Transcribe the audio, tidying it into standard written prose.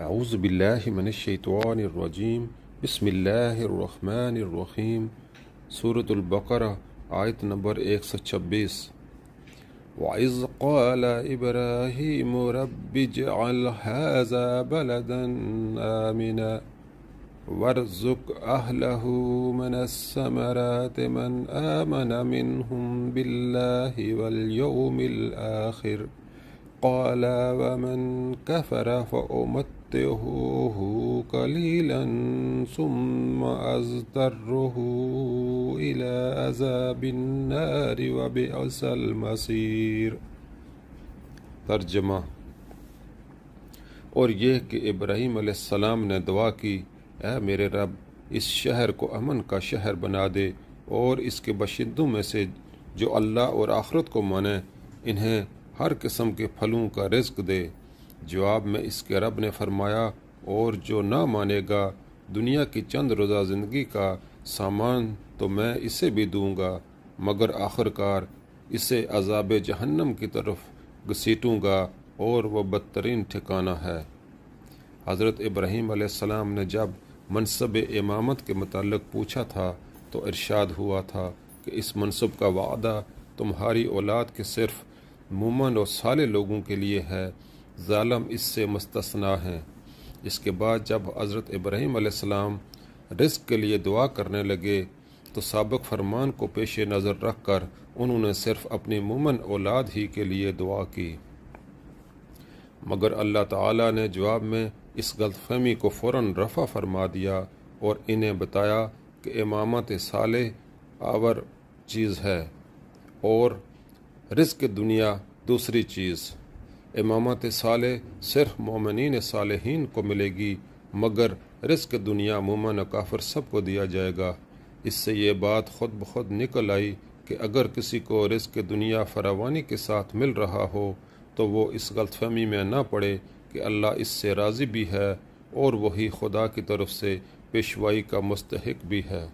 اعوذ باللہ من الشیطان الرجیم بسم اللہ الرحمن الرحیم سورۃ البقرہ آیت نمبر 126 وَإِذْ قَالَ إِبْرَاهِيمُ رَبِّ اجْعَلْ هَٰذَا بَلَدًا آمِنًا وَارْزُقْ أَهْلَهُ مِنَ الثَّمَرَاتِ مَنْ آمَنَ مِنْهُمْ بِاللَّهِ وَالْيَوْمِ الْآخِرِ قَالَ وَمَنْ كَفَرَ فَأُمَتِّعُهُ قَلِيلًا ثُمَّ أَضْطَرُّهُ إِلَىٰ عَذَابِ النَّارِ وَبِئْسَ الْمَصِيرُ۔ ترجمہ: اور یہ کہ ابراہیم علیہ السلام نے دعا کی، اے میرے رب، اس شہر کو امن کا شہر بنا دے اور اس کے باشندوں میں سے جو اللہ اور آخرت کو مانے انہیں ہر قسم کے پھلوں کا رزق دے۔ جواب میں اس کے رب نے فرمایا، اور جو نہ مانے گا دنیا کی چند روزہ زندگی کا سامان تو میں اسے بھی دوں گا، مگر آخرکار اسے عذاب جہنم کی طرف گھسیٹوں گا اور وہ بدترین ٹھکانہ ہے۔ حضرت ابراہیم علیہ السلام نے جب منصب امامت کے متعلق پوچھا تھا تو ارشاد ہوا تھا کہ اس منصب کا وعدہ تمہاری اولاد کے صرف مومن اور صالح لوگوں کے لیے ہے، ظالم اس سے مستثنیٰ ہیں۔ اس کے بعد جب حضرت ابراہیم علیہ السلام رزق کے لیے دعا کرنے لگے تو سابق فرمان کو پیش نظر رکھ کر انہوں نے صرف اپنی مومن اولاد ہی کے لیے دعا کی، مگر اللہ تعالیٰ نے جواب میں اس غلط فہمی کو فوراً رفع فرما دیا اور انہیں بتایا کہ امامت صالح آور چیز ہے اور رزق دنیا دوسری چیز۔ امامت صالح صرف مومنین صالحین کو ملے گی، مگر رزق دنیا مومن و کافر سب کو دیا جائے گا۔ اس سے یہ بات خود بخود نکل آئی کہ اگر کسی کو رزق دنیا فراوانی کے ساتھ مل رہا ہو تو وہ اس غلط فہمی میں نہ پڑے کہ اللہ اس سے راضی بھی ہے اور وہی خدا کی طرف سے پیشوائی کا مستحق بھی ہے۔